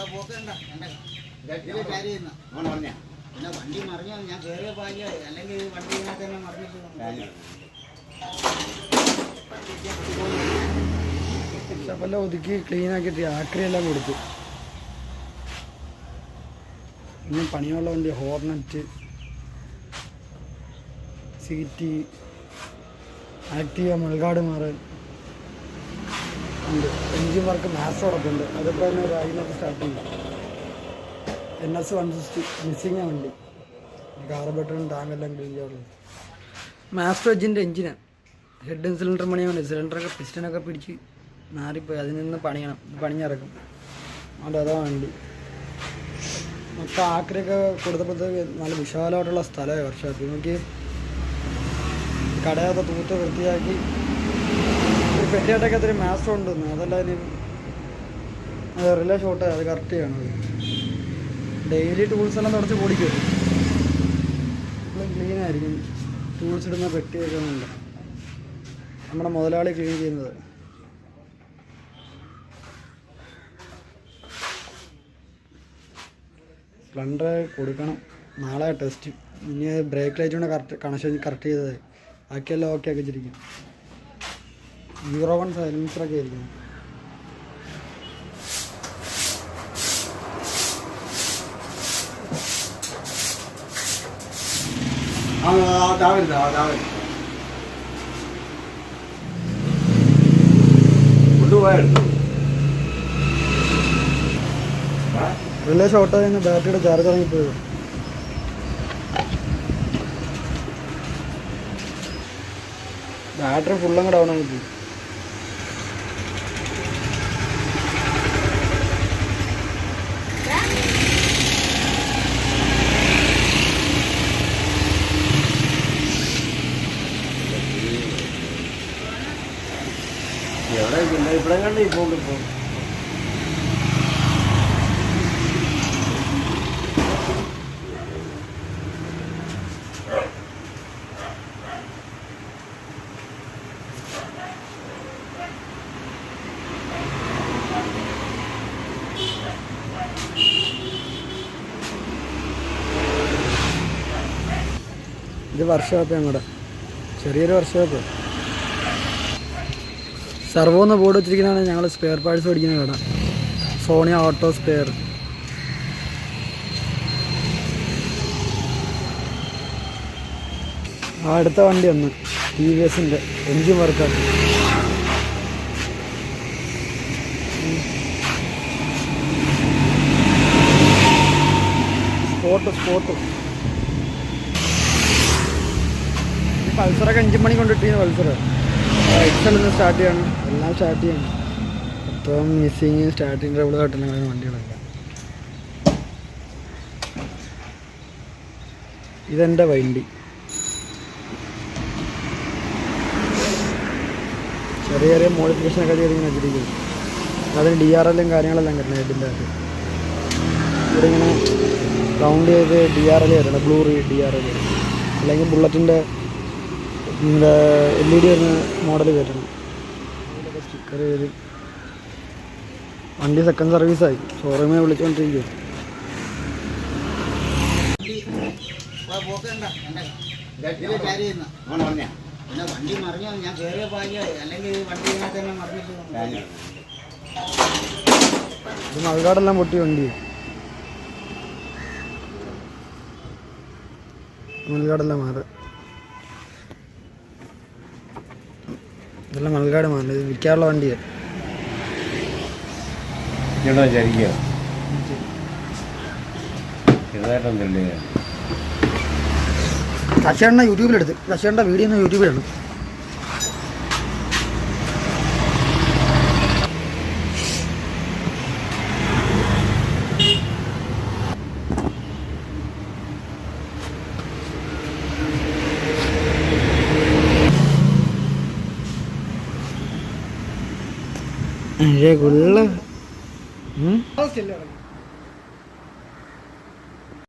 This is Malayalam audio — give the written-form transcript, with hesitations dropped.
പിന്നെ വണ്ടി മറിഞ്ഞോ ഞാൻ കയറിയ പായ അല്ലെങ്കിൽ വണ്ടി ഇതിനകത്ത് തന്നെ മറിഞ്ഞിട്ട് ഒതുക്കി ക്ലീൻ ആക്കിയിട്ട് ആക്രിയെല്ലാം കൊടുത്തു. ഇനി പണിയുള്ള വണ്ടി ഹോർണറ്റ്, സീറ്റി, ആക്റ്റീവ, മൽഗാട് മാറൻ ഉണ്ട്. എൻജിൻ വർക്ക് മാസ്റ്ററോടൊക്കെ ഉണ്ട്. അതിപ്പോൾ തന്നെ ഒരു അതിനകത്ത് സ്റ്റാർട്ട് ചെയ്യും. NS 160 മിസ്സിങ്ങാണ് വണ്ടി. കാർബറേറ്ററും ടാങ്കെല്ലാം ക്ലീൻ ചെയ്യാറുള്ളത്. മാസ്റ്റർ എഞ്ചിൻ്റെ എഞ്ചിനാണ്. ഹെഡും സിലിണ്ടർ പണിയാണ്. സിലിണ്ടറൊക്കെ പിസ്റ്റനൊക്കെ പിടിച്ച് നാറിപ്പോയി. അതിൽ നിന്ന് പണിഞ്ഞിറക്കും. അതുകൊണ്ട് അതാണ് വണ്ടി. മൊത്തം ആക്രിയൊക്കെ കൊടുത്തപ്പോഴത്തേക്ക് നല്ല വിശാലമായിട്ടുള്ള സ്ഥലമായി വർഷാപ്പ്. നോക്കി കടയൊക്കെ തൂത്ത് വൃത്തിയാക്കി ഒരു പെട്ടിയായിട്ടൊക്കെ അത്രയും മാസ്റ്റർ ഉണ്ടെന്ന്. അതല്ല റിലേ ഷോട്ട് അത് കറക്റ്റ് ചെയ്യണം. ഡെയിലി ടൂൾസ് എല്ലാം തുടച്ച് പൊടിക്കും. ക്ലീൻ ആയിരിക്കും. ടൂൾസ് ഇടുന്ന പെട്ടിയൊക്കെ ഉണ്ട്. നമ്മുടെ മുതലാളി ക്ലീൻ ചെയ്യുന്നത്. സ്പ്ലെൻഡർ കൊടുക്കണം. നാളെ ടെസ്റ്റ്. ഇനി ബ്രേക്ക് ലൈറ്റ് കൊണ്ട് കണക്ഷൻ കറക്റ്റ് ചെയ്തത്. ബാക്കിയെല്ലാം ഓക്കെ ആക്കി വെച്ചിരിക്കും. 01 സൈലൻസറൊക്കെ ആയിരിക്കും. റിലേ ഷോർട്ട് ആയിരുന്നു. ബാറ്ററിയുടെ ചാർജ് ഇറങ്ങിപ്പോയത്. ബാറ്ററി ഫുള്ളങ്ങ് ഡൗൺ ആയി പോയി. ഇവിടെ കണ്ട് ഇപ്പോൾ ഇത് വർക്ക്ഷോപ്പ്. ഞങ്ങളുടെ ചെറിയൊരു വർക്ക്ഷോപ്പ്. സർവോ എന്ന് ബോർഡ് വെച്ചിരിക്കുന്നതാണ് ഞങ്ങൾ സ്പെയർ പാർട്സ് മേടിക്കുന്ന കട. Sonia auto spare. അടുത്ത വണ്ടി ഒന്ന് TVSൻ്റെ എൻജിൻ വർക്കാണ്. സ്പോട്ട് പൾസറൊക്കെ എഞ്ചിൻ പണി കൊണ്ടിട്ടിരുന്ന പൾസർ എക്സലൊന്ന് സ്റ്റാർട്ട് ചെയ്യണം. എല്ലാം സ്റ്റാർട്ട് ചെയ്യണം. മൊത്തം മിസ്സിങ് സ്റ്റാർട്ടിങ് ട്രബിൾ കാട്ടുന്ന വണ്ടികളല്ല. ഇതെൻ്റെ വണ്ടി. ചെറിയ ചെറിയ മോഡിഫിക്കേഷനൊക്കെ ചെയ്തിങ്ങനെ വെച്ചിരിക്കും. അതിന് DRLും കാര്യങ്ങളെല്ലാം കിട്ടണം. ഹെഡിൻ്റെ അകത്ത് ഇവിടെ ഇങ്ങനെ റൗണ്ട് ചെയ്ത് DRL വരണം. ബ്ലൂ DRL അല്ലെങ്കിൽ ബുള്ളറ്റിൻ്റെ LED വരുന്ന മോഡൽ കയറ്റണം. സ്റ്റിക്കർ ചെയ്ത് വണ്ടി സെക്കൻഡ് സർവീസായി. ഷോറൂമെ വിളിച്ചുകൊണ്ടിരിക്കും. പിന്നെ വണ്ടി മറിഞ്ഞോ ഞാൻ കയറിയ പായ അല്ലെങ്കിൽ വണ്ടി ഇതിനകത്ത് തന്നെ മറിഞ്ഞിട്ട് ഇത് മൽഗാടെല്ലാം പൊട്ടി വണ്ടി. മൽഗാടെല്ലാം മാറ്. ഇതെല്ലാം മൽഗാട് മാറില്ല. ഇത് വിൽക്കാനുള്ള വണ്ടിയാണ്. ശശിയേട്ടനെ യൂട്യൂബിലെടുത്ത്. ശശിയേട്ടൻ്റെ വീഡിയോ ഒന്ന് യൂട്യൂബിലിടണം. ഗുള്ള